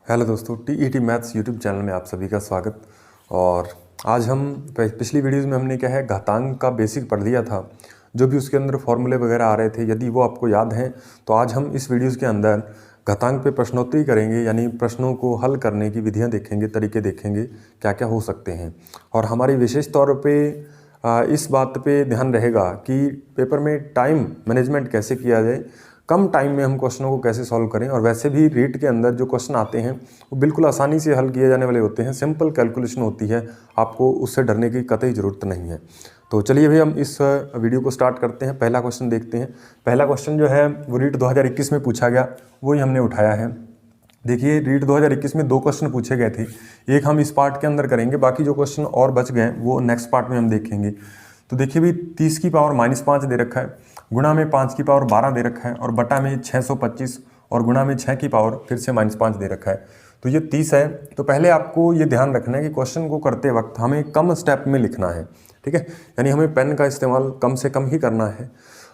Hello दोस्तों, TET maths YouTube channel में आप सभी का स्वागत। और आज हम पिछली वीडियोज़ में हमने क्या है घातांक का बेसिक पढ़ लिया था। जो भी उसके अंदर फॉर्मूले वगैरह आ रहे थे, यदि वो आपको याद हैं तो आज हम इस वीडियोज़ के अंदर घातांक पे प्रश्नोत्तरी करेंगे, यानी प्रश्नों को हल करने की विधियाँ देखेंगे, तरीके देखेंगे क्या क्या हो सकते हैं। और हमारी विशेष तौर पर इस बात पे ध्यान रहेगा कि पेपर में टाइम मैनेजमेंट कैसे किया जाए, कम टाइम में हम क्वेश्चनों को कैसे सॉल्व करें। और वैसे भी रीट के अंदर जो क्वेश्चन आते हैं वो बिल्कुल आसानी से हल किए जाने वाले होते हैं, सिंपल कैलकुलेशन होती है, आपको उससे डरने की कतई ज़रूरत नहीं है। तो चलिए भाई हम इस वीडियो को स्टार्ट करते हैं। पहला क्वेश्चन देखते हैं। पहला क्वेश्चन जो है वो रीट 2021 में पूछा गया, वही हमने उठाया है। देखिए, रीट 2021 में 2 क्वेश्चन पूछे गए थे, एक हम इस पार्ट के अंदर करेंगे, बाकी जो क्वेश्चन और बच गए वो नेक्स्ट पार्ट में हम देखेंगे। तो देखिए भाई, 30 की पावर -5 दे रखा है, गुणा में 5 की पावर 12 दे रखा है, और बटा में 625, और गुणा में 6 की पावर फिर से -5 दे रखा है। तो ये 30 है। तो पहले आपको ये ध्यान रखना है कि क्वेश्चन को करते वक्त हमें कम स्टेप में लिखना है, ठीक है, यानी हमें पेन का इस्तेमाल कम से कम ही करना है।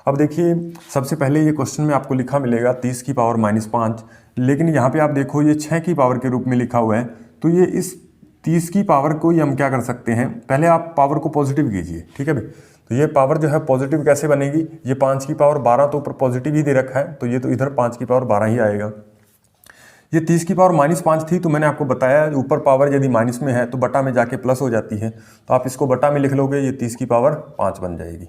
अब देखिए, सबसे पहले ये क्वेश्चन में आपको लिखा मिलेगा 30 की पावर -5, लेकिन यहाँ पे आप देखो ये 6 की पावर के रूप में लिखा हुआ है। तो ये इस 30 की पावर को ही हम क्या कर सकते हैं, पहले आप पावर को पॉजिटिव कीजिए, ठीक है भाई। तो ये पावर जो है पॉजिटिव कैसे बनेगी, ये 5 की पावर 12 तो ऊपर पॉजिटिव ही दे रखा है, तो ये तो इधर 5 की पावर 12 ही आएगा। ये 30 की पावर -5 थी, तो मैंने आपको बताया ऊपर पावर यदि माइनस में है तो बटा में जाके प्लस हो जाती है, तो आप इसको बटा में लिख लोगे, ये 30 की पावर 5 बन जाएगी,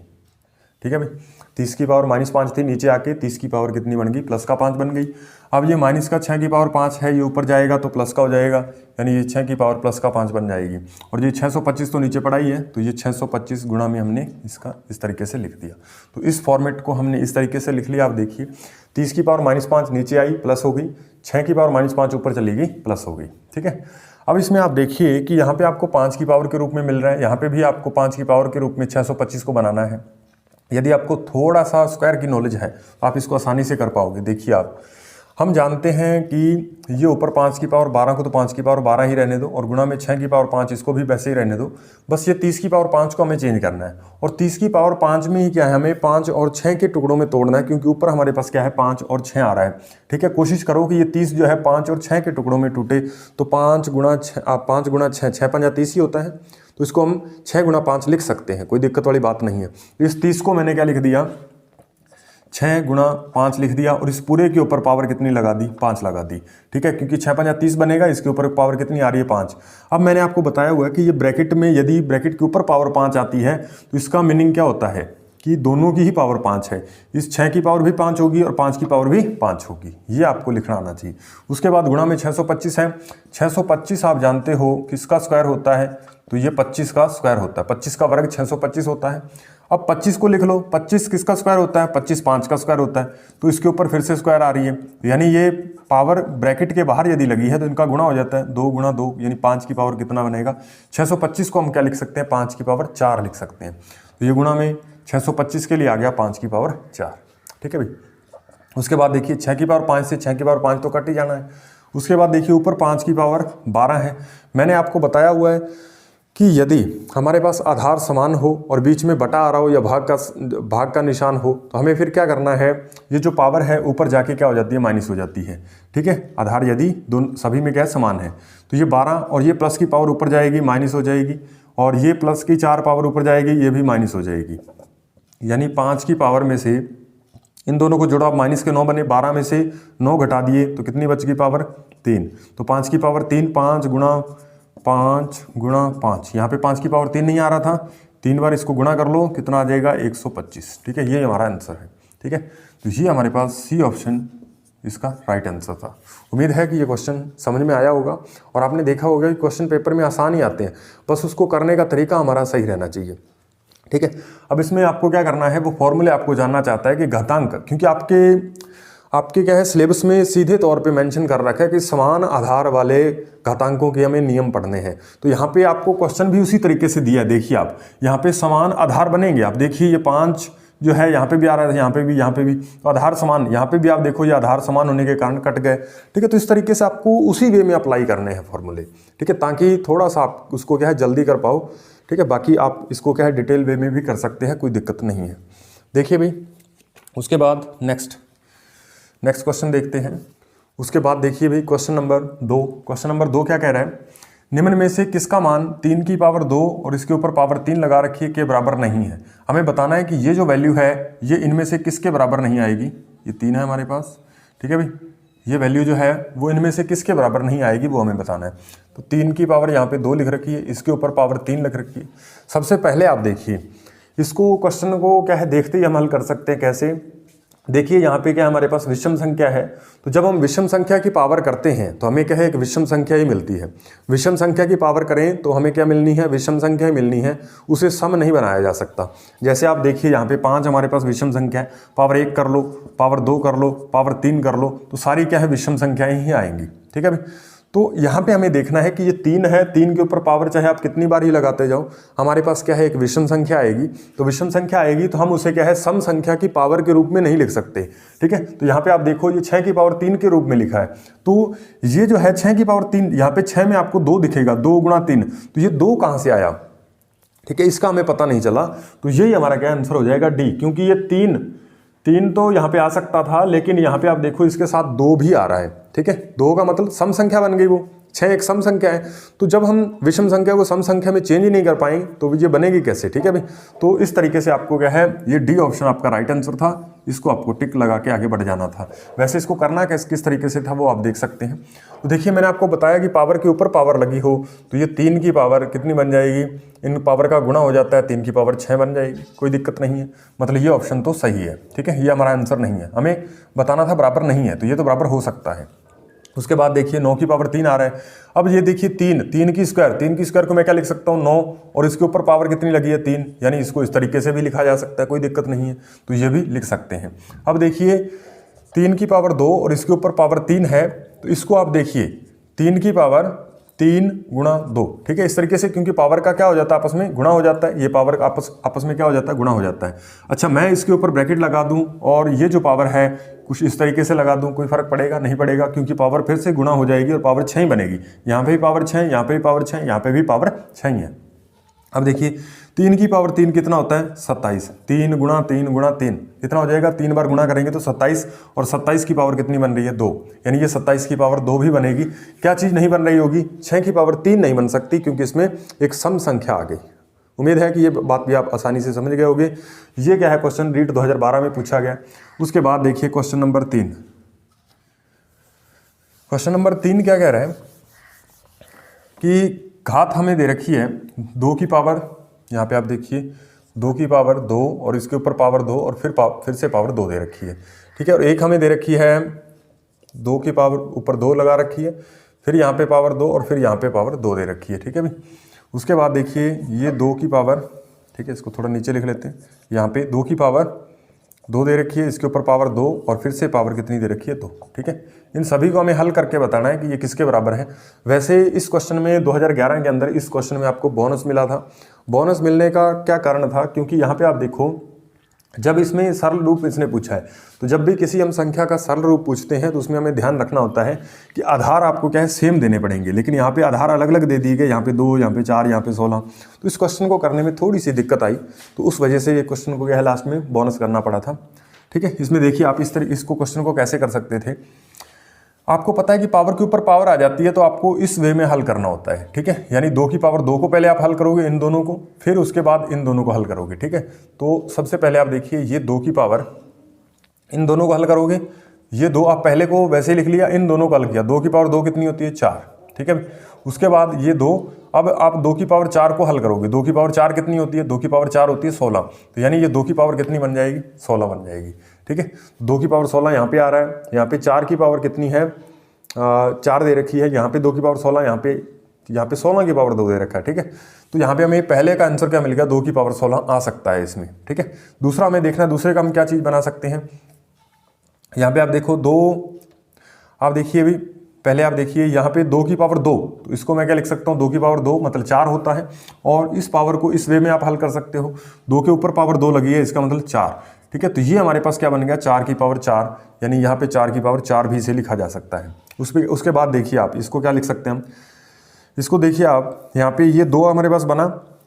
ठीक है भाई। 30 की पावर -5 थी, नीचे आके 30 की पावर कितनी बन गई, प्लस का 5 बन गई। अब ये माइनस का 6 की पावर 5 है, ये ऊपर जाएगा तो प्लस का हो जाएगा, यानी ये 6 की पावर प्लस का 5 बन जाएगी। और ये 625 तो नीचे पड़ा ही है, तो ये 625 गुणा में हमने इसका इस तरीके से लिख दिया। तो इस फॉर्मेट को हमने इस तरीके से लिख लिया। आप देखिए, 30 की पावर -5 नीचे आई, प्लस हो गई, 6 की पावर -5 ऊपर चली गई, प्लस हो गई, ठीक है। अब इसमें आप देखिए कि यहाँ पे आपको 5 की पावर के रूप में मिल रहा है, यहाँ पे भी आपको 5 की पावर के रूप में 625 को बनाना है। यदि आपको थोड़ा सा स्क्वायर की नॉलेज है तो आप इसको आसानी से कर पाओगे। देखिए, हम जानते हैं कि ये ऊपर 5 की पावर 12 को तो 5 की पावर 12 ही रहने दो, और गुणा में 6 की पावर 5 इसको भी वैसे ही रहने दो। बस ये 30 की पावर 5 को हमें चेंज करना है, और 30 की पावर 5 में ही क्या है, हमें 5 और 6 के टुकड़ों में तोड़ना है, क्योंकि ऊपर हमारे पास क्या है 5 और 6 आ रहा है, ठीक है। कोशिश करो कि ये 30 जो है 5 और 6 के टुकड़ों में टूटे। तो 5 गुणा 6, 6 पंजा 30 ही होता है, तो इसको हम 6 गुणा 5 लिख सकते हैं, कोई दिक्कत वाली बात नहीं है। इस 30 को मैंने क्या लिख दिया, 6 गुणा 5 लिख दिया, और इस पूरे के ऊपर पावर कितनी लगा दी, 5 लगा दी, ठीक है, क्योंकि 6 पंजा 30 बनेगा, इसके ऊपर पावर कितनी आ रही है, 5। अब मैंने आपको बताया हुआ है कि ये ब्रैकेट में यदि ब्रैकेट के ऊपर पावर 5 आती है तो इसका मीनिंग क्या होता है कि दोनों की ही पावर 5 है। इस 6 की पावर भी 5 होगी और 5 की पावर भी 5 होगी, ये आपको लिखना आना चाहिए। उसके बाद गुणा में 625 है। 625 आप जानते हो किसका स्क्वायर होता है, तो ये 25 का स्क्वायर होता है, 25 का वर्ग 625 होता है। अब 25 को लिख लो, 25 किसका स्क्वायर होता है, 25 5 का स्क्वायर होता है, तो इसके ऊपर फिर से स्क्वायर आ रही है, यानी ये पावर ब्रैकेट के बाहर यदि लगी है तो इनका गुणा हो जाता है, 2 गुणा 2 यानी 5 की पावर कितना बनेगा, 625 को हम क्या लिख सकते हैं, 5 की पावर 4 लिख सकते हैं। तो ये गुणा में 625 के लिए आ गया 5 की पावर 4, ठीक है भाई। उसके बाद देखिए 6 की पावर 5 से 6 की पावर 5 तो कट ही जाना है। उसके बाद देखिए ऊपर 5 की पावर 12 है। मैंने आपको बताया हुआ है कि यदि हमारे पास आधार समान हो और बीच में बटा आ रहा हो या भाग का निशान हो, तो हमें फिर क्या करना है, ये जो पावर है ऊपर जाके क्या हो जाती है, माइनस हो जाती है, ठीक है। आधार यदि दोनों सभी में क्या समान है, तो ये 12 और ये प्लस की पावर ऊपर जाएगी, माइनस हो जाएगी, और ये प्लस की 4 पावर ऊपर जाएगी, ये भी माइनस हो जाएगी, यानी 5 की पावर में से इन दोनों को जोड़ो, आप माइनस के 9 बने, 12 में से 9 घटा दिए तो कितनी बच गई पावर, 3। तो 5 की पावर 3, 5 गुणा 5, यहाँ पे 5 की पावर 3 नहीं आ रहा था, 3 बार इसको गुणा कर लो, कितना आ जाएगा 125, ठीक है, ये हमारा आंसर है, ठीक है। तो ये हमारे पास सी ऑप्शन इसका राइट आंसर था। उम्मीद है कि ये क्वेश्चन समझ में आया होगा, और आपने देखा होगा कि क्वेश्चन पेपर में आसान ही आते हैं, बस उसको करने का तरीका हमारा सही रहना चाहिए, ठीक है। अब इसमें आपको क्या करना है, वो फॉर्मूले आपको जानना चाहता है कि घातांक, क्योंकि आपके क्या है सिलेबस में सीधे तौर पे मेंशन कर रखा है कि समान आधार वाले घातांकों के हमें नियम पढ़ने हैं। तो यहाँ पे आपको क्वेश्चन भी उसी तरीके से दिया है। देखिए, आप यहाँ पे समान आधार बनेंगे, आप देखिए ये 5 जो है यहाँ पे भी आ रहा है, यहाँ पे भी, तो आधार समान, यहाँ पे भी आप देखो ये आधार समान होने के कारण कट गए, ठीक है। तो इस तरीके से आपको उसी वे में अप्लाई करने हैं फॉर्मूले, ठीक है, ताकि थोड़ा सा आप उसको क्या है जल्दी कर पाओ, ठीक है। बाकी आप इसको क्या है डिटेल वे में भी कर सकते हैं, कोई दिक्कत नहीं है। देखिए भाई, उसके बाद नेक्स्ट क्वेश्चन देखते हैं। उसके बाद देखिए भाई क्वेश्चन नंबर 2 क्या कह रहा है, निम्न में से किसका मान 3 की पावर 2 और इसके ऊपर पावर 3 लगा रखी है के बराबर नहीं है। हमें बताना है कि ये जो वैल्यू है ये इनमें से किसके बराबर नहीं आएगी। ये 3 है हमारे पास, ठीक है भाई, ये वैल्यू जो है वो इनमें से किसके बराबर नहीं आएगी वो हमें बताना है। तो 3 की पावर यहाँ पे 2 लिख रखी है, इसके ऊपर पावर 3 लिख रखी है। सबसे पहले आप देखिए इसको, क्वेश्चन को क्या है देखते ही हम हल कर सकते हैं। कैसे, देखिए यहाँ पे क्या हमारे पास विषम संख्या है, तो जब हम विषम संख्या की पावर करते हैं तो हमें क्या है, एक विषम संख्या ही मिलती है। विषम संख्या की पावर करें तो हमें क्या मिलनी है, विषम संख्या ही मिलनी है, उसे सम नहीं बनाया जा सकता। जैसे आप देखिए यहाँ पे 5 हमारे पास विषम संख्या है, पावर 1 कर लो, पावर 2 कर लो, पावर 3 कर लो, तो सारी क्या है विषम संख्याएं ही आएंगी, ठीक है भाई। तो यहाँ पे हमें देखना है कि ये 3 है, 3 के ऊपर पावर चाहे आप कितनी बार ही लगाते जाओ, हमारे पास क्या है एक विषम संख्या आएगी। तो विषम संख्या आएगी तो हम उसे क्या है सम संख्या की पावर के रूप में नहीं लिख सकते, ठीक है। तो यहाँ पे आप देखो ये 6 की पावर 3 के रूप में लिखा है, तो ये जो है 6 की पावर 3, यहाँ पे 6 में आपको 2 दिखेगा, 2 गुणा 3, तो ये 2 कहाँ से आया, ठीक है, इसका हमें पता नहीं चला। तो यही हमारा क्या आंसर हो जाएगा डी, क्योंकि ये 3 तो यहाँ पे आ सकता था, लेकिन यहाँ पे आप देखो इसके साथ 2 भी आ रहा है, ठीक है। 2 का मतलब सम संख्या बन गई, वो 6 एक सम संख्या है। तो जब हम विषम संख्या को सम संख्या में चेंज ही नहीं कर पाएंगे तो ये बनेगी कैसे, ठीक है भाई। तो इस तरीके से आपको क्या है, ये डी ऑप्शन आपका राइट आंसर था, इसको आपको टिक लगा के आगे बढ़ जाना था। वैसे इसको करना किस तरीके से था वो आप देख सकते हैं। तो देखिए मैंने आपको बताया कि पावर के ऊपर पावर लगी हो तो ये 3 की पावर कितनी बन जाएगी, इन पावर का गुणा हो जाता है, 3 की पावर 6 बन जाएगी, कोई दिक्कत नहीं है। मतलब ये ऑप्शन तो सही है, ठीक है, ये हमारा आंसर नहीं है, हमें बताना था बराबर नहीं है, तो ये तो बराबर हो सकता है। उसके बाद देखिए 9 की पावर 3 आ रहा है। अब ये देखिए 3 की स्क्वायर को मैं क्या लिख सकता हूँ 9, और इसके ऊपर पावर कितनी लगी है 3, यानी इसको इस तरीके से भी लिखा जा सकता है, कोई दिक्कत नहीं है, तो ये भी लिख सकते हैं। अब देखिए 3 की पावर 2 और इसके ऊपर पावर 3 है, तो इसको आप देखिए 3 की पावर 3 गुणा 2, ठीक है, इस तरीके से, क्योंकि पावर का क्या हो जाता है आपस में गुणा हो जाता है, ये पावर आपस में क्या हो जाता है गुणा हो जाता है। अच्छा मैं इसके ऊपर ब्रैकेट लगा दूं और ये जो पावर है कुछ इस तरीके से लगा दूं, कोई फर्क पड़ेगा नहीं पड़ेगा, क्योंकि पावर फिर से गुणा हो जाएगी और पावर 6 ही बनेगी। यहाँ पे भी पावर 6, यहाँ पे भी पावर 6, यहाँ पे भी पावर 6 ही है। अब देखिए 3 की पावर 3 कितना होता है 27, 3 गुणा 3 गुणा 3 कितना हो जाएगा, 3 बार गुणा करेंगे तो 27, और 27 की पावर कितनी बन रही है 2, यानी ये 27 की पावर 2 भी बनेगी। क्या चीज़ नहीं बन रही होगी, 6 की पावर 3 नहीं बन सकती, क्योंकि इसमें एक सम संख्या आ गई। उम्मीद है कि ये बात भी आप आसानी से समझ गए होंगे। ये क्या है क्वेश्चन रीट 2012 में पूछा गया। उसके बाद देखिए क्वेश्चन नंबर 3, क्वेश्चन नंबर 3 क्या कह रहा है कि घात हमें दे रखी है 2 की पावर, यहाँ पे आप देखिए 2 की पावर 2 और इसके ऊपर पावर 2 और फिर से पावर 2 दे रखी है, ठीक है। और एक हमें दे रखी है 2 की पावर ऊपर 2 लगा रखी है, फिर यहाँ पे पावर 2 और फिर यहाँ पे पावर 2 दे रखी है, ठीक है भाई। उसके बाद देखिए ये 2 की पावर, ठीक है, इसको थोड़ा नीचे लिख लेते हैं, यहाँ पे 2 की पावर 2 दे रखी है, इसके ऊपर पावर 2 और फिर से पावर कितनी दे रखी है 2, ठीक है। इन सभी को हमें हल करके बताना है कि ये किसके बराबर है। वैसे इस क्वेश्चन में 2011 के अंदर इस क्वेश्चन में आपको बोनस मिला था। बोनस मिलने का क्या कारण था, क्योंकि यहाँ पे आप देखो जब इसमें सरल रूप इसने पूछा है, तो जब भी किसी हम संख्या का सरल रूप पूछते हैं तो उसमें हमें ध्यान रखना होता है कि आधार आपको क्या है सेम देने पड़ेंगे, लेकिन यहाँ पे आधार अलग अलग दे दिए गए, यहाँ पे 2, यहाँ पे 4, यहाँ पे 16। तो इस क्वेश्चन को करने में थोड़ी सी दिक्कत आई, तो उस वजह से ये क्वेश्चन को क्या है लास्ट में बोनस करना पड़ा था, ठीक है। इसमें देखिए आप इसको क्वेश्चन को कैसे कर सकते थे। आपको पता है कि पावर के ऊपर पावर आ जाती है तो आपको इस वे में हल करना होता है, ठीक है। यानी 2 की पावर 2 को पहले आप हल करोगे इन दोनों को, फिर उसके बाद इन दोनों को हल करोगे, ठीक है। तो सबसे पहले आप देखिए ये 2 की पावर, इन दोनों को हल करोगे, ये 2 आप पहले को वैसे लिख लिया, इन दोनों को हल किया, 2 की पावर 2 कितनी होती है 4, ठीक है। उसके बाद ये 2, अब आप 2 की पावर 4 को हल करोगे, 2 की पावर 4 कितनी होती है, 2 की पावर 4 होती है 16, तो यानी ये 2 की पावर कितनी बन जाएगी 16 बन जाएगी, ठीक है। 2 की पावर 16 यहाँ पे आ रहा है, यहाँ पे 4 की पावर कितनी है 4 दे रखी है, यहाँ पे 2 की पावर 16, यहाँ पे 16 की पावर 2 दे रखा है, ठीक है। तो यहाँ पे हमें पहले का आंसर क्या मिल गया, 2 की पावर 16 आ सकता है इसमें, ठीक है। दूसरा हमें देखना है दूसरे का हम क्या चीज़ बना सकते हैं। यहाँ पे आप देखो 2, आप देखिए अभी पहले आप देखिए यहाँ पे 2 की पावर 2, तो इसको मैं क्या लिख सकता हूँ 2 की पावर 2 मतलब 4 होता है, और इस पावर को इस वे में आप हल कर सकते हो, 2 के ऊपर पावर 2 लगी है इसका मतलब 4, ठीक है। तो ये हमारे पास क्या बन गया 4 की पावर 4, यानी यहाँ पे 4 की पावर 4 भी इसे लिखा जा सकता है। उसके बाद देखिए आप इसको क्या लिख सकते हैं हम, इसको देखिए आप यहाँ पे ये 2 हमारे पास बना,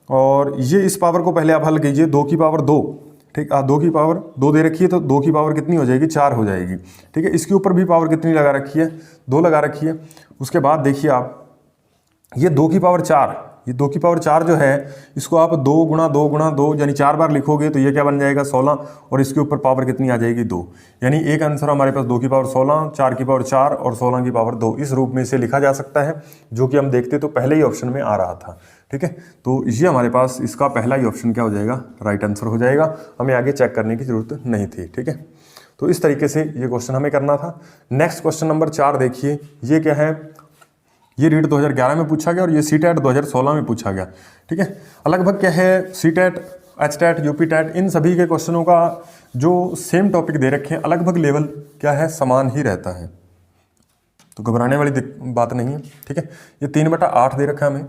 और ये इस पावर को पहले आप हल कीजिए 2 की पावर 2, ठीक, 2 की पावर 2 दे रखी है तो 2 की पावर कितनी हो जाएगी, 4 हो जाएगी। ठीक है, इसके ऊपर भी पावर कितनी लगा रखी है, 2 लगा रखी है। उसके बाद देखिए आप ये 2 की पावर 4, ये 2 की पावर 4 जो है इसको आप 2 गुणा 2 गुणा 2 यानी 4 बार लिखोगे तो ये क्या बन जाएगा 16, और इसके ऊपर पावर कितनी आ जाएगी 2। यानी एक आंसर हमारे पास 2 की पावर 16, 4 की पावर 4 और 16 की पावर 2, इस रूप में इसे लिखा जा सकता है, जो कि हम देखते तो पहले ही ऑप्शन में आ रहा था। ठीक है, तो ये हमारे पास इसका पहला ही ऑप्शन क्या हो जाएगा, राइट आंसर हो जाएगा, हमें आगे चेक करने की जरूरत नहीं थी। ठीक है, तो इस तरीके से ये क्वेश्चन हमें करना था। नेक्स्ट क्वेश्चन नंबर 4 देखिए, ये क्या है, ये रीट 2011 में पूछा गया और ये सीटेट 2016 में पूछा गया। ठीक है, लगभग क्या है, सीटेट, एचटेट, यूपीटेट, इन सभी के क्वेश्चनों का जो सेम टॉपिक दे रखे हैं, लगभग लेवल क्या है, समान ही रहता है, तो घबराने वाली बात नहीं है। ठीक है, ये 3/8 दे रखा है हमें,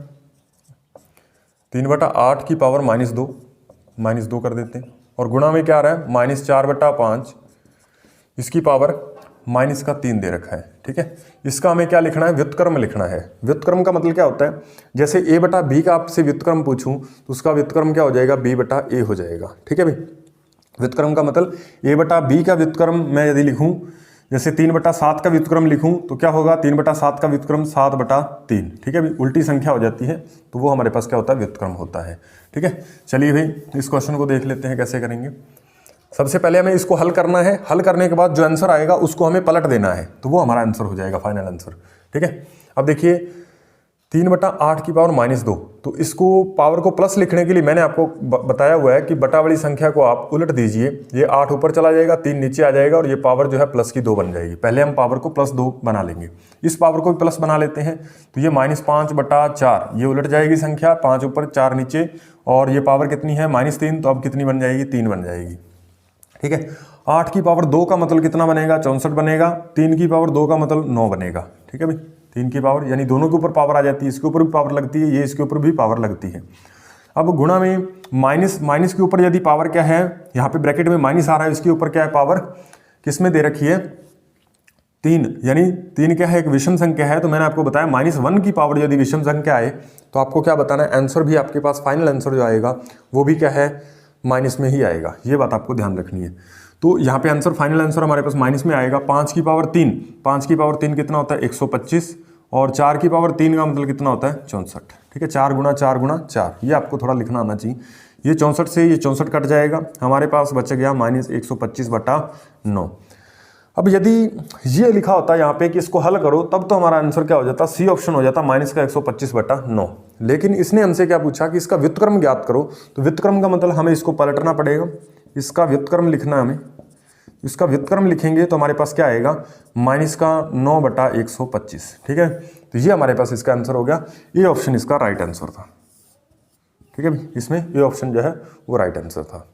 3/8 की पावर -2 कर देते हैं, और गुणा में क्या आ रहा है, -4/5, इसकी पावर -3 दे रखा है। ठीक है, इसका हमें क्या लिखना है, व्युत्क्रम लिखना है। व्युत्क्रम का मतलब क्या होता है, जैसे a/b का आपसे व्युत्क्रम पूछूं तो उसका व्युत्क्रम क्या हो जाएगा, b/a हो जाएगा। ठीक है भाई, व्युत्क्रम का मतलब a/b का व्युत्क्रम मैं यदि लिखूं, जैसे 3/7 का व्युत्क्रम लिखूं तो क्या होगा, 3/7 का व्युत्क्रम 7/3। ठीक है भाई, उल्टी संख्या हो जाती है तो वो हमारे पास क्या होता है, व्युत्क्रम होता है। ठीक है, चलिए भाई इस क्वेश्चन को देख लेते हैं कैसे करेंगे। सबसे पहले हमें इसको हल करना है, हल करने के बाद जो आंसर आएगा उसको हमें पलट देना है, तो वो हमारा आंसर हो जाएगा, फाइनल आंसर। ठीक है, अब देखिए 3/8 की पावर -2, तो इसको पावर को प्लस लिखने के लिए मैंने आपको बताया हुआ है कि बटा वाली संख्या को आप उलट दीजिए, ये 8 ऊपर चला जाएगा, 3 नीचे आ जाएगा और ये पावर जो है प्लस की 2 बन जाएगी। पहले हम पावर को +2 बना लेंगे, इस पावर को भी प्लस बना लेते हैं, तो ये -5/4, ये उलट जाएगी संख्या, 5 ऊपर 4 नीचे, और ये पावर कितनी है -3, तो अब कितनी बन जाएगी, 3 बन जाएगी। ठीक है, 8 की पावर 2 का मतलब कितना बनेगा, 64 बनेगा, 3 की पावर 2 का मतलब 9 बनेगा। ठीक है भाई, 3 की पावर यानी दोनों के ऊपर पावर आ जाती है, इसके ऊपर भी पावर लगती है, ये इसके ऊपर भी पावर लगती है। अब गुणा में माइनस के ऊपर यदि पावर क्या है, यहाँ पे ब्रैकेट में माइनस आ रहा है, इसके ऊपर क्या है पावर, किसमें दे रखी है, 3, यानी 3 क्या है, एक विषम संख्या है, तो मैंने आपको बताया -1 की पावर यदि विषम संख्या आए तो आपको क्या बताना है, आंसर भी आपके पास फाइनल आंसर जो आएगा वो भी क्या है, माइनस में ही आएगा, ये बात आपको ध्यान रखनी है। तो यहाँ पे आंसर, फाइनल आंसर हमारे पास माइनस में आएगा। 5 की पावर 3, 5 की पावर 3 कितना होता है, 125, और 4 की पावर 3 का मतलब कितना होता है, 64। ठीक है, 4 गुणा 4 गुणा 4, ये आपको थोड़ा लिखना आना चाहिए। ये 64 से ये 64 कट जाएगा, हमारे पास बच गया -125/9। अब यदि ये लिखा होता यहाँ पे कि इसको हल करो, तब तो हमारा आंसर क्या हो जाता, सी ऑप्शन हो जाता, -125/9। लेकिन इसने हमसे क्या पूछा कि इसका व्युत्क्रम ज्ञात करो, तो व्युत्क्रम का मतलब हमें इसको पलटना पड़ेगा, इसका व्युत्क्रम लिखना है हमें, इसका व्युत्क्रम लिखेंगे तो हमारे पास क्या आएगा, -9/125। ठीक है, तो ये हमारे पास इसका आंसर हो गया, ये ऑप्शन इसका राइट आंसर था। ठीक है, इसमें ये ऑप्शन जो है वो राइट आंसर था।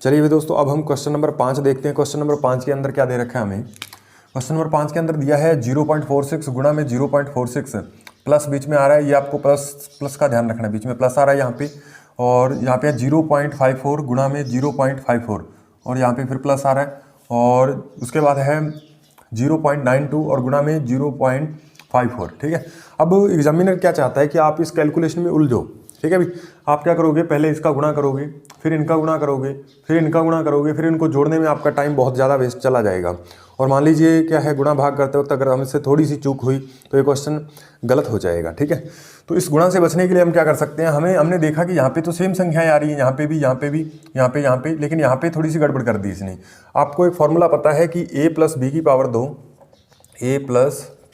चलिए भी दोस्तों, अब हम क्वेश्चन नंबर 5 देखते हैं। क्वेश्चन नंबर 5 के अंदर क्या दे रखा है हमें, क्वेश्चन नंबर 5 के अंदर दिया है 0.46 गुणा में 0.46, प्लस बीच में आ रहा है, ये आपको प्लस का ध्यान रखना है, बीच में प्लस आ रहा है यहाँ पे, और यहाँ पे 0.54 गुणा में 0.54, और यहाँ पे फिर प्लस आ रहा है, और उसके बाद है 0.92 और गुणा में 0.54। ठीक है, अब एग्जामिनर क्या चाहता है कि आप इस कैलकुलेशन में उलझो। ठीक है भाई, आप क्या करोगे, पहले इसका गुणा करोगे, फिर इनका गुणा करोगे, फिर इनका गुणा करोगे, फिर इनको जोड़ने में आपका टाइम बहुत ज़्यादा वेस्ट चला जाएगा, और मान लीजिए क्या है, गुणा भाग करते वक्त अगर हमसे थोड़ी सी चूक हुई तो ये क्वेश्चन गलत हो जाएगा। ठीक है, तो इस गुणा से बचने के लिए हम क्या कर सकते हैं, हमने देखा कि यहाँ पे तो सेम संख्याएं आ रही हैं, यहाँ पे भी, यहाँ पे भी, यहाँ पे, लेकिन यहाँ पे थोड़ी सी गड़बड़ कर दी इसने। आपको एक फॉर्मूला पता है कि a + b की पावर 2, a +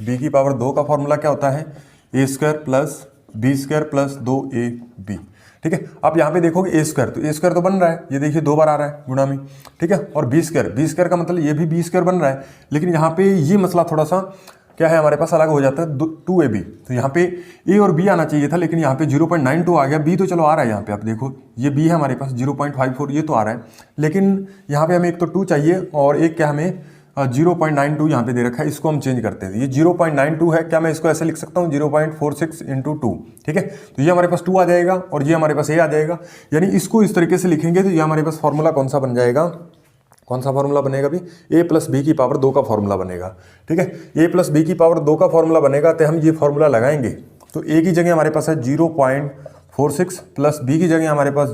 b की पावर 2 का फॉर्मूला क्या होता है, a² + b² + 2ab। ठीक है, आप यहाँ पे देखोगे a², तो a² तो बन रहा है, ये देखिए 2 बार आ रहा है गुणा में। ठीक है, और b² का मतलब ये भी b² बन रहा है, लेकिन यहाँ पे ये मसला थोड़ा सा क्या है, हमारे पास अलग हो जाता है, 2ab, तो यहाँ पे a और b आना चाहिए था, लेकिन यहाँ पे 0.92 आ गया, b तो चलो आ रहा है, यहाँ पे आप देखो ये b है हमारे पास 0.54, ये तो आ रहा है, लेकिन यहाँ पे हमें एक तो 2 चाहिए और एक क्या हमें 0.92 यहाँ पे दे रखा है, इसको हम चेंज करते हैं। ये 0.92 है, क्या मैं इसको ऐसे लिख सकता हूँ 0.46 × 2। ठीक है, तो ये हमारे पास 2 आ जाएगा और ये हमारे पास a आ जाएगा, यानी इसको इस तरीके से लिखेंगे तो ये हमारे पास फॉर्मूला कौन सा बन जाएगा, कौन सा फॉर्मूला बनेगा भी, a + b की पावर 2 का फॉर्मूला बनेगा। ठीक है, a + b की पावर 2 का फॉर्मूला बनेगा, तो हम ये फॉर्मूला लगाएंगे तो a की जगह हमारे पास है 0.46 प्लस b की जगह हमारे पास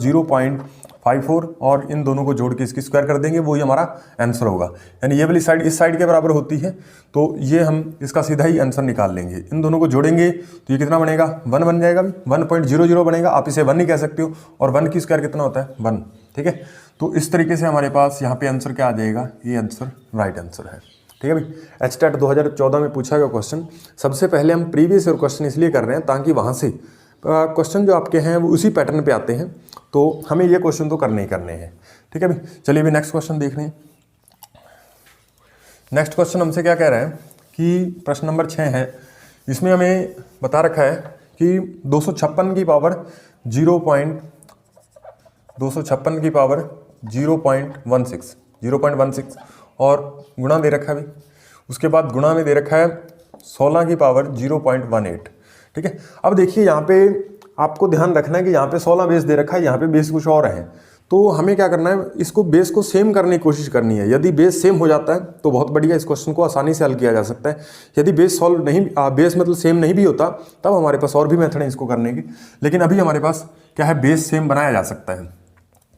54 और इन दोनों को जोड़ के इसकी स्क्वायर कर देंगे, वही हमारा आंसर होगा। यानी ये वाली साइड इस साइड के बराबर होती है, तो ये हम इसका सीधा ही आंसर निकाल लेंगे। इन दोनों को जोड़ेंगे तो ये कितना बनेगा, 1 बन जाएगा, 1.00 बनेगा। आप इसे 1 ही कह सकते हो, और 1 की स्क्वायर कितना होता है 1, ठीक है। तो इस तरीके से हमारे पास यहाँ पे आंसर क्या आ जाएगा, ये आंसर राइट आंसर है, ठीक है भाई। HTET 2014 में पूछा गया क्वेश्चन। सबसे पहले हम प्रीवियस ईयर क्वेश्चन इसलिए कर रहे हैं ताकि वहाँ से क्वेश्चन जो आपके हैं वो उसी पैटर्न पे आते हैं, तो हमें ये क्वेश्चन तो करने ही करने हैं, ठीक है भाई। चलिए अभी नेक्स्ट क्वेश्चन देख रहे हैं। नेक्स्ट क्वेश्चन हमसे क्या कह रहा है कि प्रश्न नंबर 6 है, इसमें हमें बता रखा है कि 256 की पावर 0.16 और गुणा दे रखा है भाई। उसके बाद गुणा में दे रखा है 16 की पावर 0.18, ठीक है। अब देखिए यहाँ पे आपको ध्यान रखना है कि यहाँ पे 16 बेस दे रखा है, यहाँ पे बेस कुछ और है, तो हमें क्या करना है, इसको बेस को सेम करने की कोशिश करनी है। यदि बेस सेम हो जाता है तो बहुत बढ़िया, इस क्वेश्चन को आसानी से हल किया जा सकता है। यदि बेस सॉल्व नहीं, बेस मतलब सेम नहीं भी होता, तब हमारे पास और भी मेथड है इसको करने की, लेकिन अभी हमारे पास क्या है, बेस सेम बनाया जा सकता है।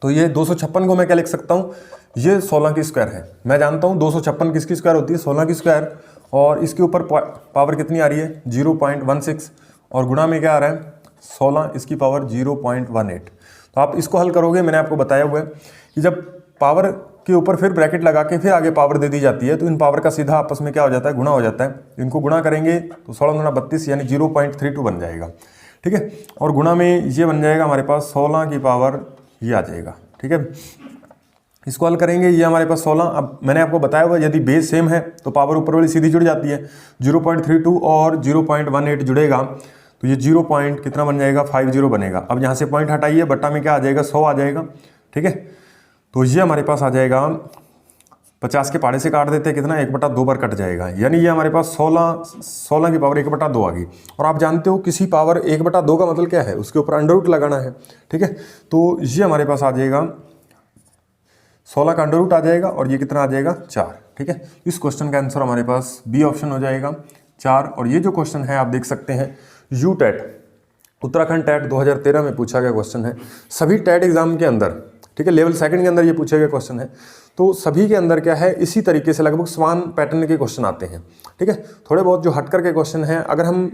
तो ये 256 को मैं क्या लिख सकता हूँ, ये 16 की स्क्वायर है। मैं जानता हूँ 256 किसकी स्क्वायर होती है, 16 की स्क्वायर, और इसके ऊपर पावर कितनी आ रही है 0.16, और गुणा में क्या आ रहा है 16, इसकी पावर 0.18। तो आप इसको हल करोगे, मैंने आपको बताया हुआ है कि जब पावर के ऊपर फिर ब्रैकेट लगा के फिर आगे पावर दे दी जाती है, तो इन पावर का सीधा आपस में क्या हो जाता है, गुणा हो जाता है। इनको गुणा करेंगे तो 16 गुणा 32 यानी 0.32 बन जाएगा, ठीक है। और गुणा में ये बन जाएगा हमारे पास 16 की पावर ये आ जाएगा, ठीक है। इसको हल करेंगे, ये हमारे पास 16। अब मैंने आपको बताया हुआ यदि बेस सेम है तो पावर ऊपर वाली सीधी जुड़ जाती है, 0.32 और 0.18 जुड़ेगा तो ये 0 पॉइंट कितना बन जाएगा 50 बनेगा। अब यहाँ से पॉइंट हटाइए, बट्टा में क्या आ जाएगा 100 आ जाएगा, ठीक है। तो ये हमारे पास आ जाएगा 50 के पहाड़े से काट देते हैं कितना, 1/2 बार कट जाएगा, यानी ये हमारे पास 16 की पावर 1/2 आ गई। और आप जानते हो किसी पावर 1/2 का मतलब क्या है, उसके ऊपर अंडर रूट लगाना है, ठीक है। तो ये हमारे पास आ जाएगा 16 का अंडर रूट आ जाएगा, और ये कितना आ जाएगा 4, ठीक है। इस क्वेश्चन का आंसर हमारे पास बी ऑप्शन हो जाएगा 4। और ये जो क्वेश्चन है आप देख सकते हैं UTET उत्तराखंड टेट 2013 में पूछा गया क्वेश्चन है। सभी टेट एग्जाम के अंदर, ठीक है, लेवल 2 के अंदर ये पूछे गए क्वेश्चन है, तो सभी के अंदर क्या है, इसी तरीके से लगभग समान पैटर्न के क्वेश्चन आते हैं, ठीक है। थोड़े बहुत जो हटकर के क्वेश्चन हैं, अगर हम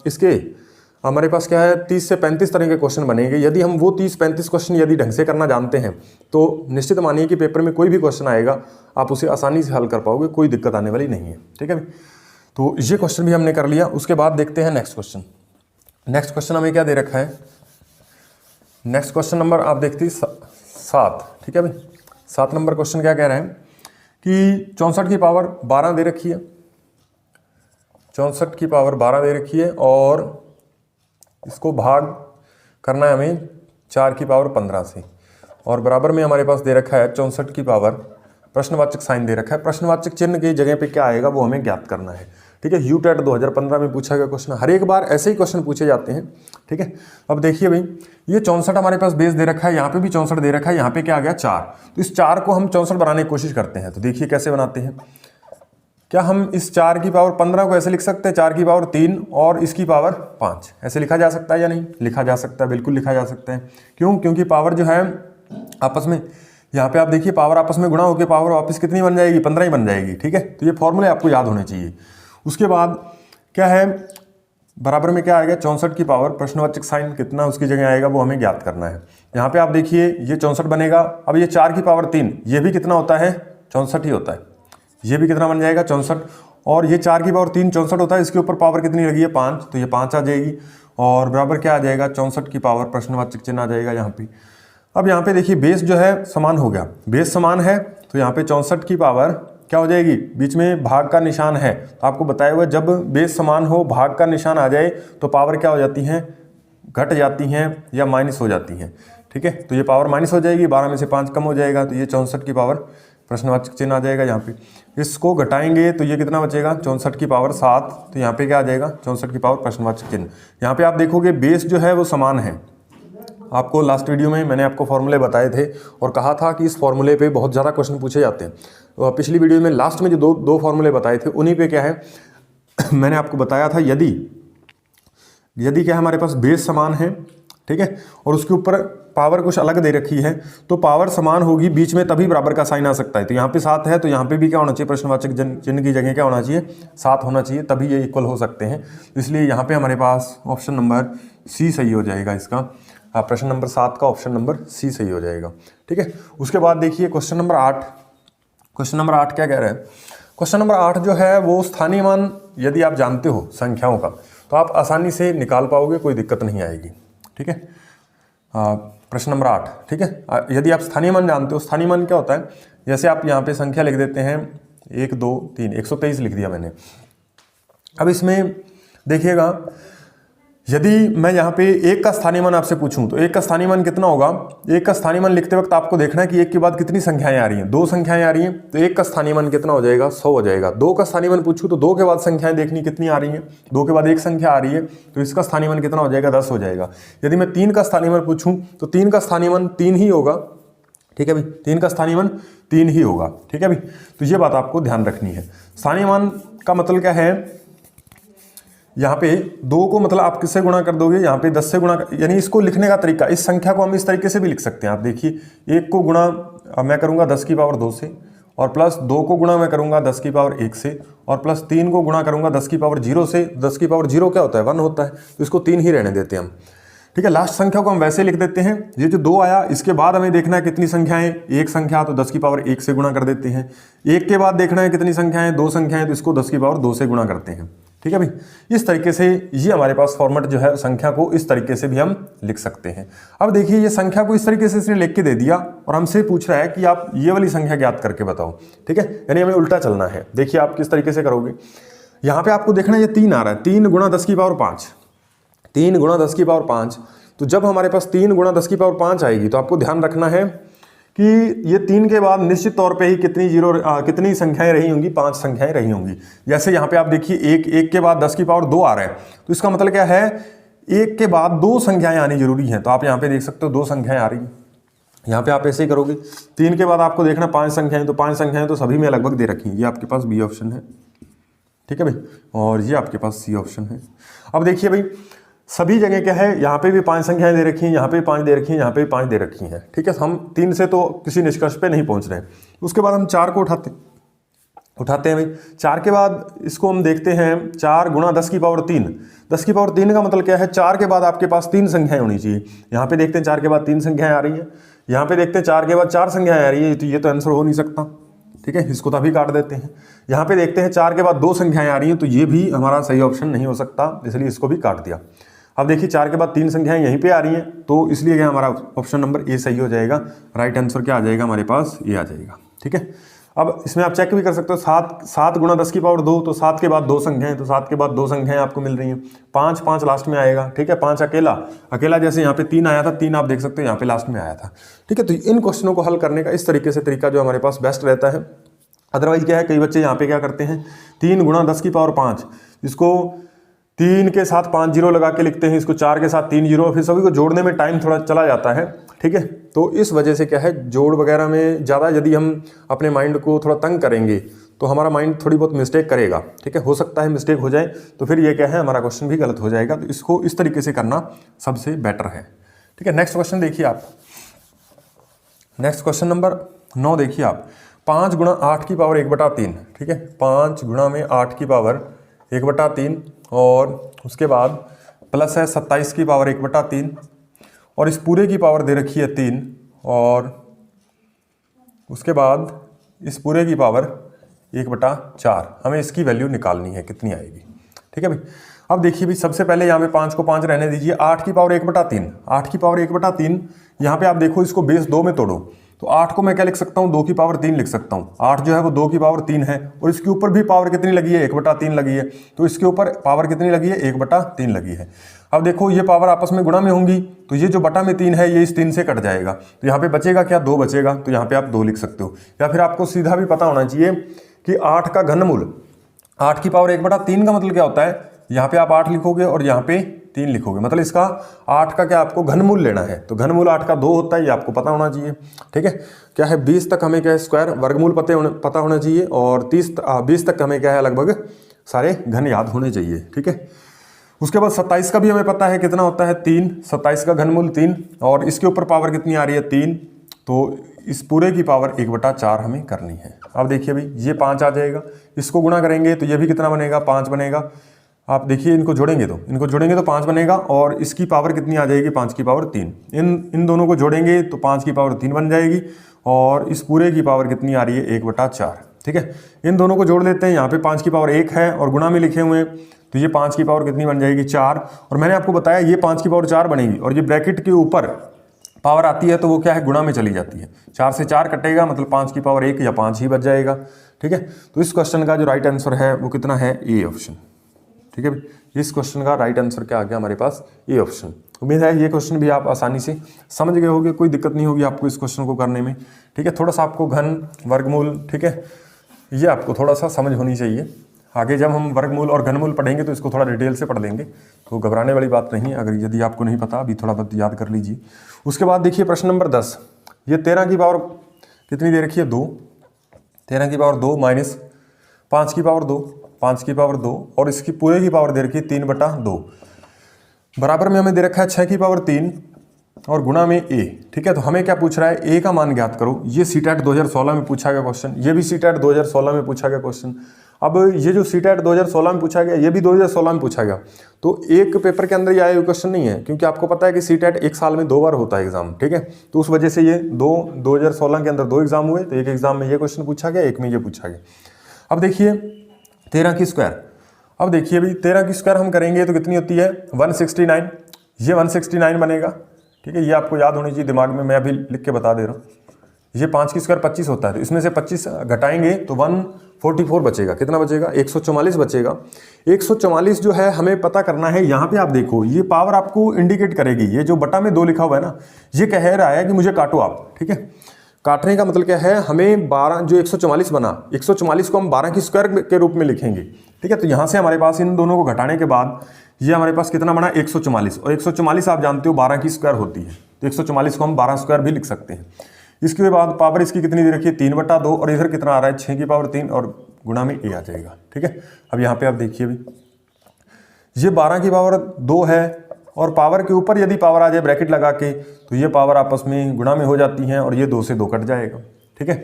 इसके हमारे पास क्या है 30 से 35 तरह के क्वेश्चन बनेंगे। यदि हम वो 30-35 क्वेश्चन यदि ढंग से करना जानते हैं तो निश्चित मानिए कि पेपर में कोई भी क्वेश्चन आएगा आप उसे आसानी से हल कर पाओगे, कोई दिक्कत आने वाली नहीं है, ठीक है। तो ये क्वेश्चन भी हमने कर लिया। उसके बाद देखते हैं नेक्स्ट क्वेश्चन। नेक्स्ट क्वेश्चन हमें क्या दे रखा है, नेक्स्ट क्वेश्चन नंबर आप देखते 7, ठीक है भाई। 7 नंबर क्वेश्चन क्या कह रहे हैं कि 64 की पावर 12 दे रखी है, 64 की पावर 12 दे रखी है, और इसको भाग करना है हमें 4 की पावर 15 से, और बराबर में हमारे पास दे रखा है 64 की पावर, प्रश्नवाचक साइन दे रखा है। प्रश्नवाचक चिन्ह की जगह पे क्या आएगा वो हमें ज्ञात करना है, ठीक है। UTET 2015 में पूछा गया क्वेश्चन, हर एक बार ऐसे ही क्वेश्चन पूछे जाते हैं, ठीक है। अब देखिए भाई, ये 64 हमारे पास बेस दे रखा है, यहाँ पे भी 64 दे रखा है, यहाँ पे क्या आ गया 4। तो इस 4 को हम 64 बनाने की कोशिश करते हैं। तो देखिए कैसे बनाते हैं, क्या हम इस 4 की पावर 15 को ऐसे लिख सकते हैं, 4 की पावर 3 और इसकी पावर 5, ऐसे लिखा जा सकता है या नहीं? लिखा जा सकता है, बिल्कुल लिखा जा सकता है। क्यों? क्योंकि पावर जो है आपस में, यहाँ पे आप देखिए पावर आपस में गुणा होकर पावर वापस कितनी बन जाएगी, 15 ही बन जाएगी, ठीक है। तो ये फॉर्मूले आपको याद होने चाहिए। उसके बाद क्या है, बराबर में क्या आएगा 64 की पावर, प्रश्नवाचक साइन कितना उसकी जगह आएगा वो हमें ज्ञात करना है। यहाँ पे आप देखिए ये 64 बनेगा। अब ये 4 की पावर 3, ये भी कितना होता है 64 ही होता है, ये भी कितना बन जाएगा 64, और ये 4 की पावर 3 64 होता है, इसके ऊपर पावर कितनी लगी है 5, तो ये 5 आ जाएगी, और बराबर क्या आ जाएगा 64 की पावर, प्रश्नवाचक चिन्ह आ जाएगा यहाँ पे। अब यहाँ पे देखिए बेस जो है समान हो गया, बेस समान है तो यहाँ पे 64 की पावर क्या हो जाएगी, बीच में भाग का निशान है, तो आपको बताया हुआ जब बेस समान हो भाग का निशान आ जाए तो पावर क्या हो जाती हैं, घट जाती हैं या माइनस हो जाती हैं, ठीक है। तो ये पावर माइनस हो जाएगी, 12 में से 5 कम हो जाएगा, तो ये 64 की पावर, प्रश्नवाचक चिन्ह आ जाएगा यहाँ पे। इसको घटाएंगे तो ये कितना बचेगा 64 की पावर 7, तो यहाँ पे क्या आ जाएगा 64 की पावर प्रश्नवाचक चिन्ह। यहाँ पे आप देखोगे बेस जो है वो समान है। आपको लास्ट वीडियो में मैंने आपको फॉर्मूले बताए थे और कहा था कि इस फॉर्मूले पे बहुत ज़्यादा क्वेश्चन पूछे जाते हैं। तो पिछली वीडियो में लास्ट में जो दो फॉर्मूले बताए थे उन्हीं पे क्या है मैंने आपको बताया था, यदि क्या हमारे पास बेस समान है ठीक है, और उसके ऊपर पावर कुछ अलग दे रखी है, तो पावर समान होगी बीच में तभी बराबर का साइन आ सकता है। तो यहाँ पे 7 है तो यहाँ पे भी क्या होना चाहिए, प्रश्नवाचक चिन्ह की जगह क्या होना चाहिए, 7 होना चाहिए, तभी ये इक्वल हो सकते हैं। इसलिए यहाँ पे हमारे पास ऑप्शन नंबर सी सही हो जाएगा इसका। प्रश्न नंबर 7 का ऑप्शन नंबर सी सही हो जाएगा। ठीक है, उसके बाद देखिए क्वेश्चन नंबर 8। क्वेश्चन नंबर 8 क्या कह रहा है, क्वेश्चन नंबर 8 जो है वो स्थानीय मान यदि आप जानते हो संख्याओं का तो आप आसानी से निकाल पाओगे, कोई दिक्कत नहीं आएगी। ठीक है, प्रश्न नंबर 8। ठीक है, यदि आप स्थानीय मान जानते हो, स्थानीय मान क्या होता है, जैसे आप यहाँ पे संख्या लिख देते हैं 1 2 3, 123 लिख दिया मैंने। अब इसमें देखिएगा, यदि मैं यहाँ पे 1 का स्थानीय मान आपसे पूछूं तो 1 का स्थानीय मान कितना होगा। 1 का स्थानीय मान लिखते वक्त आपको देखना है कि 1 के बाद कितनी संख्याएं आ रही हैं, 2 संख्याएं आ रही हैं, तो 1 का स्थानीय मान कितना हो जाएगा, 100 हो जाएगा। 2 का स्थानीय मान पूछूं तो 2 के बाद संख्याएं देखनी कितनी आ रही हैं, 2 के बाद एक संख्या आ रही है, तो इसका स्थानीय मान कितना हो जाएगा, 10 हो जाएगा। यदि मैं 3 का स्थानीय मान पूछूं तो 3 का स्थानीय मान 3 ही होगा। ठीक है भाई, 3 का स्थानीय मान 3 ही होगा। ठीक है भाई, तो ये बात आपको ध्यान रखनी है। स्थानीय मान का मतलब क्या है, यहाँ पे 2 को मतलब आप किससे गुणा कर दोगे, यहाँ पे 10 से गुणा, यानी इसको लिखने का तरीका, इस संख्या को हम इस तरीके से भी लिख सकते हैं। आप देखिए, 1 को गुणा मैं करूँगा 10 की पावर 2 से, और प्लस 2 को गुणा मैं करूँगा 10 की पावर 1 से, और प्लस 3 को गुणा करूँगा 10 की पावर 0 से। 10 की पावर 0 क्या होता है, 1 होता है, तो इसको 3 ही रहने देते हैं हम। ठीक है, लास्ट संख्या को हम वैसे लिख देते हैं। ये जो 2 आया, इसके बाद हमें देखना है कितनी संख्याएं, एक संख्या तो 10 की पावर 1 से गुणा कर देते हैं। 1 के बाद देखना है कितनी संख्याएं, 2 संख्याएं, तो इसको 10 की पावर 2 से गुणा करते हैं। ठीक है भाई, इस तरीके से ये हमारे पास फॉर्मेट जो है, संख्या को इस तरीके से भी हम लिख सकते हैं। अब देखिए, ये संख्या को इस तरीके से इसने लिख के दे दिया और हमसे पूछ रहा है कि आप ये वाली संख्या ज्ञात करके बताओ। ठीक है, यानी हमें उल्टा चलना है। देखिए आप किस तरीके से करोगे, यहाँ पे आपको देखना है ये 3 आ रहा है, 3 गुणा 10 की पावर 5, 3 गुणा 10 की पावर 5। तो जब हमारे पास 3 गुणा 10 की पावर 5 आएगी तो आपको ध्यान रखना है कि ये 3 के बाद निश्चित तौर पे ही कितनी संख्याएं रही होंगी, 5 संख्याएं रही होंगी। जैसे यहाँ पे आप देखिए, 1 के बाद 10 की पावर 2 आ रहा है, तो इसका मतलब क्या है, 1 के बाद 2 संख्याएं आनी जरूरी हैं। तो आप यहाँ पे देख सकते हो 2 संख्याएं आ रही हैं। यहाँ पे आप ऐसे ही करोगे, 3 के बाद आपको देखना 5 संख्याएं, तो 5 संख्याएं तो सभी में लगभग दे रखी हैं। ये आपके पास बी ऑप्शन है। ठीक है भाई, और ये आपके पास सी ऑप्शन है। अब देखिए भाई, सभी जगह क्या है, यहाँ पे भी 5 संख्याएं दे रखी हैं, यहाँ पे 5 दे रखी हैं, यहाँ पे 5 दे रखी हैं। ठीक है, हम 3 से तो किसी निष्कर्ष पे नहीं पहुंच रहे हैं। उसके बाद हम 4 को उठाते हैं भाई। 4 के बाद इसको हम देखते हैं, 4 गुणा 10 की पावर 3। 10 की पावर 3 का मतलब क्या है, 4 के बाद आपके पास 3 संख्याएं होनी चाहिए। यहाँ पे देखते हैं 4 के बाद 3 संख्याएं आ रही हैं, यहाँ पे देखते हैं 4 के बाद 4 संख्याएं आ रही है, तो ये तो आंसर हो नहीं सकता। ठीक है, इसको तभी काट देते हैं। यहाँ पे देखते हैं 4 के बाद 2 संख्याएं आ रही हैं, तो ये भी हमारा सही ऑप्शन नहीं हो सकता, इसलिए इसको भी काट दिया। अब देखिए, 4 के बाद 3 संख्याएं यहीं पे आ रही हैं, तो इसलिए क्या हमारा ऑप्शन नंबर ए सही हो जाएगा। राइट आंसर क्या आ जाएगा हमारे पास, ये आ जाएगा। ठीक है, अब इसमें आप चेक भी कर सकते हो, 7 गुणा 10 की पावर 2, तो 7 के बाद 2 संख्याएं, तो 7 के बाद 2 संख्याएं आपको मिल रही हैं। 5 लास्ट में आएगा। ठीक है, 5 अकेला जैसे यहाँ पे 3 आया था, 3 आप देख सकते हो यहाँ पे लास्ट में आया था। ठीक है, तो इन क्वेश्चनों को हल करने का इस तरीके से तरीका जो हमारे पास बेस्ट रहता है। अदरवाइज क्या है, कई बच्चे यहाँ पे क्या करते हैं, 3 गुणा 10 की पावर 5, इसको 3 के साथ 5 जीरो लगा के लिखते हैं, इसको 4 के साथ 3 जीरो, फिर सभी को जोड़ने में टाइम थोड़ा चला जाता है। ठीक है, तो इस वजह से क्या है, जोड़ वगैरह में ज़्यादा यदि हम अपने माइंड को थोड़ा तंग करेंगे तो हमारा माइंड थोड़ी बहुत मिस्टेक करेगा। ठीक है, हो सकता है मिस्टेक हो जाए, तो फिर ये क्या है, हमारा क्वेश्चन भी गलत हो जाएगा। तो इसको इस तरीके से करना सबसे बेटर है। ठीक है, नेक्स्ट क्वेश्चन देखिए आप, नेक्स्ट क्वेश्चन नंबर 9 देखिए आप, 5 गुणा 8 की पावर 1/3। ठीक है, 5 गुणा में 8 की पावर 1/3, और उसके बाद प्लस है 27 की पावर 1/3, और इस पूरे की पावर दे रखी है 3, और उसके बाद इस पूरे की पावर 1/4। हमें इसकी वैल्यू निकालनी है, कितनी आएगी। ठीक है भाई, अब देखिए भाई, सबसे पहले यहाँ पे 5 को 5 रहने दीजिए, 8 की पावर 1/3, 8 की पावर 1/3, यहाँ पे आप देखो इसको बेस 2 में तोड़ो, तो 8 को मैं क्या लिख सकता हूँ, 2 की पावर 3 लिख सकता हूँ। 8 जो है वो 2 की पावर 3 है, और इसके ऊपर भी पावर कितनी लगी है, 1/3 लगी है, तो इसके ऊपर पावर कितनी लगी है, 1/3 लगी है। अब देखो ये पावर आपस में गुणा में होंगी, तो ये जो बटा में 3 है ये इस 3 से कट जाएगा, तो यहाँ पे बचेगा क्या, 2 बचेगा, तो यहाँ पे आप 2 लिख सकते हो। या फिर आपको सीधा भी पता होना चाहिए कि 8 का घनमूल, 8 की पावर 1/3 का मतलब क्या होता है, यहाँ पे आप 8 लिखोगे और यहाँ पे 3 लिखोगे, मतलब इसका 8 का क्या आपको घनमूल लेना है, तो घनमूल 8 का 2 होता है, ये आपको पता होना चाहिए। ठीक है, क्या है 20 तक हमें क्या है स्क्वायर वर्गमूल पता होना चाहिए, और 20 तक हमें क्या है लगभग सारे घन याद होने चाहिए। ठीक है, उसके बाद 27 का भी हमें पता है कितना होता है 3, 27 का घनमूल 3, और इसके ऊपर पावर कितनी आ रही है 3, तो इस पूरे की पावर 1/4 हमें करनी है। अब देखिए भाई ये 5 आ जाएगा, इसको गुणा करेंगे तो ये भी कितना बनेगा 5 बनेगा। आप देखिए इनको जोड़ेंगे तो 5 बनेगा, और इसकी पावर कितनी आ जाएगी 5 की पावर 3। इन दोनों को जोड़ेंगे तो 5 की पावर 3 बन जाएगी, और इस पूरे की पावर कितनी आ रही है 1/4। ठीक है, इन दोनों को जोड़ देते हैं, यहाँ पे 5 की पावर 1 है और गुणा में लिखे हुए हैं, तो ये 5 की पावर कितनी बन जाएगी 4। और मैंने आपको बताया ये 5 की पावर 4 बनेगी, और ये ब्रैकेट के ऊपर पावर आती है तो वो क्या है गुणा में चली जाती है, 4 से 4 कटेगा, मतलब 5 की पावर 1 या 5 ही बच जाएगा। ठीक है, तो इस क्वेश्चन का जो राइट आंसर है वो कितना है ए ऑप्शन। ठीक है भाई, इस क्वेश्चन का राइट आंसर क्या आ गया हमारे पास ए ऑप्शन। उम्मीद है ये क्वेश्चन भी आप आसानी से समझ गए होंगे, कोई दिक्कत नहीं होगी आपको इस क्वेश्चन को करने में। ठीक है, थोड़ा सा आपको घन वर्गमूल, ठीक है, ये आपको थोड़ा सा समझ होनी चाहिए। आगे जब हम वर्गमूल और घनमूल पढ़ेंगे तो इसको थोड़ा डिटेल से पढ़ लेंगे, तो घबराने वाली बात नहीं है। अगर यदि आपको नहीं पता अभी थोड़ा बहुत याद कर लीजिए। उसके बाद देखिए प्रश्न नंबर 10, ये 13 की पावर कितनी दे रखी है 2, 13 की पावर 2 माइनस 5 की पावर 2, 5 की पावर 2, और इसकी पूरे की पावर दे रखी है 3/2, बराबर में हमें दे रखा है 6 की पावर 3 और गुणा में ए। ठीक है, तो हमें क्या पूछ रहा है ए का मान ज्ञात करो। ये सीटेट 2016 में पूछा गया क्वेश्चन, ये भी सीटेट 2016 में पूछा गया क्वेश्चन। अब ये जो सीटेट 2016 में पूछा गया ये भी 2016 में पूछा गया, तो एक पेपर के अंदर ये आया क्वेश्चन नहीं है, क्योंकि आपको पता है कि सीटेट एक साल में 2 बार होता है एग्जाम। ठीक है, तो उस वजह से ये 2016 के अंदर 2 एग्जाम हुए, तो एक एग्जाम में ये क्वेश्चन पूछा गया, एक में ये पूछा गया। अब देखिए 13 की स्क्वायर, अब देखिए भाई 13 की स्क्वायर हम करेंगे तो कितनी होती है 169, ये 169 बनेगा। ठीक है, ये आपको याद होनी चाहिए दिमाग में, मैं अभी लिख के बता दे रहा हूँ। ये 5 की स्क्वायर 25 होता है, तो इसमें से 25 घटाएंगे तो 144 बचेगा। कितना बचेगा 144 बचेगा। 144 जो है हमें पता करना है। यहाँ पे आप देखो ये पावर आपको इंडिकेट करेगी, ये जो बटा में 2 लिखा हुआ है ना, ये कह रहा है कि मुझे काटो आप। ठीक है, काटने का मतलब क्या है, हमें 12 जो 144 बना, 144 को हम 12 की स्क्वायर के रूप में लिखेंगे। ठीक है, तो यहाँ से हमारे पास इन दोनों को घटाने के बाद ये हमारे पास कितना बना 144, और 144 आप जानते हो 12 की स्क्वायर होती है, तो 144 को हम 12 स्क्वायर भी लिख सकते हैं। इसके बाद पावर इसकी कितनी दे रखी है 3/2, और इधर कितना आ रहा है 6 की पावर 3 और गुणा में ए आ जाएगा। ठीक है, अब यहाँ पे आप देखिए भी ये 12 की पावर 2 है, और पावर के ऊपर यदि पावर आ जाए ब्रैकेट लगा के तो ये पावर आपस में गुणा में हो जाती हैं, और ये 2 से 2 कट जाएगा। ठीक है,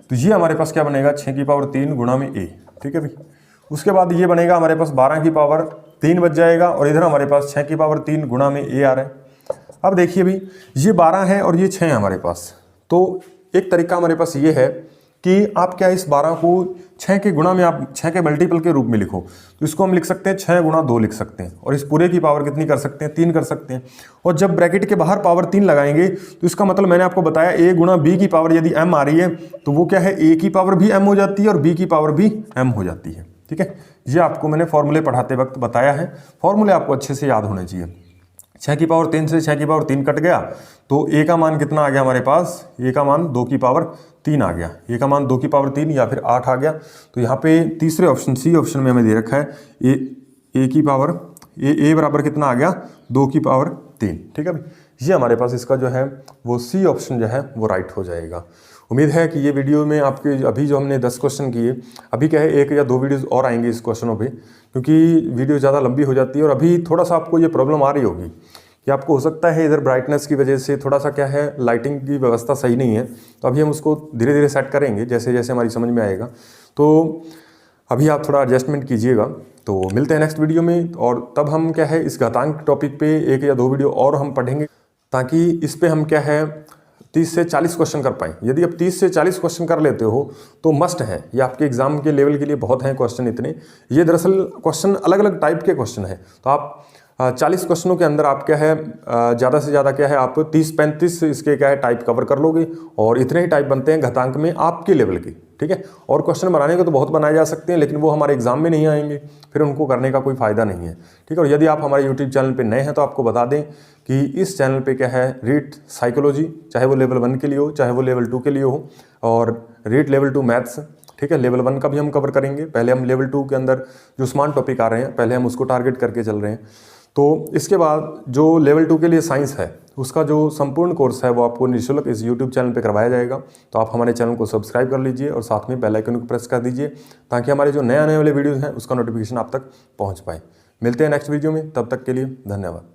तो ये हमारे पास क्या बनेगा 6 की पावर 3 गुणा में ए। ठीक है भाई, उसके बाद ये बनेगा हमारे पास 12 की पावर 3 बच जाएगा, और इधर हमारे पास 6 की पावर 3 गुणा में ए आ रहा है। अब देखिए भाई ये 12 है और ये 6 है हमारे पास, तो एक तरीका हमारे पास ये है कि आप क्या इस 12 को 6 के गुणा में, आप 6 के मल्टीपल के रूप में लिखो, तो इसको हम लिख सकते हैं 6 गुणा 2 लिख सकते हैं, और इस पूरे की पावर कितनी कर सकते हैं 3 कर सकते हैं। और जब ब्रैकेट के बाहर पावर 3 लगाएंगे तो इसका मतलब मैंने आपको बताया ए गुणा बी की पावर यदि m आ रही है तो वो क्या है ए की पावर भी m हो जाती है और बी की पावर भी m हो जाती है। ठीक है, ये आपको मैंने फॉर्मूले पढ़ाते वक्त बताया है, फॉर्मूले आपको अच्छे से याद होने चाहिए। 6 की पावर 3 से 6 की पावर 3 कट गया, तो ए का मान कितना आ गया हमारे पास, ए का मान 2 की पावर 3 आ गया, ए का मान 2 की पावर 3 या फिर 8 आ गया। तो यहाँ पे तीसरे ऑप्शन सी ऑप्शन में हमें दे रखा है ए की पावर ए बराबर कितना आ गया 2 की पावर 3। ठीक है भाई, ये हमारे पास इसका जो है वो सी ऑप्शन जो है वो राइट हो जाएगा। उम्मीद है कि ये वीडियो में आपके अभी जो हमने 10 क्वेश्चन किए, अभी क्या है 1 या 2 वीडियोस और आएंगे इस क्वेश्चनों पे, क्योंकि वीडियो ज़्यादा लंबी हो जाती है। और अभी थोड़ा सा आपको ये प्रॉब्लम आ रही होगी कि आपको हो सकता है इधर ब्राइटनेस की वजह से थोड़ा सा क्या है लाइटिंग की व्यवस्था सही नहीं है, तो अभी हम उसको धीरे धीरे सेट करेंगे जैसे जैसे हमारी समझ में आएगा। तो अभी आप थोड़ा एडजस्टमेंट कीजिएगा। तो मिलते हैं नेक्स्ट वीडियो में, और तब हम क्या है इस घातांक टॉपिक पे 1 या 2 वीडियो और हम पढ़ेंगे, ताकि इस पे हम क्या है 30 से 40 क्वेश्चन कर पाएँ। यदि आप 30 से 40 क्वेश्चन कर लेते हो तो मस्ट है, ये आपके एग्जाम के लेवल के लिए बहुत हैं क्वेश्चन इतने। ये दरअसल क्वेश्चन अलग अलग टाइप के क्वेश्चन हैं, तो आप 40 क्वेश्चनों के अंदर आप क्या है ज़्यादा से ज़्यादा क्या है आप 30-35 इसके क्या है टाइप कवर कर लोगे, और इतने ही टाइप बनते हैं घातांक में आपके लेवल के। ठीक है, और क्वेश्चन बनाने को तो बहुत बनाए जा सकते हैं, लेकिन वो हमारे एग्जाम में नहीं आएंगे, फिर उनको करने का कोई फ़ायदा नहीं है। ठीक है, और यदि आप हमारे यूट्यूब चैनल पे नए हैं तो आपको बता दें कि इस चैनल पे क्या है रीट साइकोलॉजी, चाहे वो लेवल 1 के लिए हो चाहे वो लेवल 2 के लिए हो, और रीट लेवल 2 मैथ्स। ठीक है, लेवल 1 का भी हम कवर करेंगे। पहले हम लेवल 2 के अंदर जो स्मार्ट टॉपिक आ रहे हैं पहले हम उसको टारगेट करके चल रहे हैं। तो इसके बाद जो लेवल 2 के लिए साइंस है उसका जो संपूर्ण कोर्स है वो आपको निःशुल्क इस यूट्यूब चैनल पे करवाया जाएगा। तो आप हमारे चैनल को सब्सक्राइब कर लीजिए और साथ में बेल आइकन को प्रेस कर दीजिए, ताकि हमारे जो नए आने वाले वीडियोज़ हैं उसका नोटिफिकेशन आप तक पहुंच पाए। मिलते हैं नेक्स्ट वीडियो में, तब तक के लिए धन्यवाद।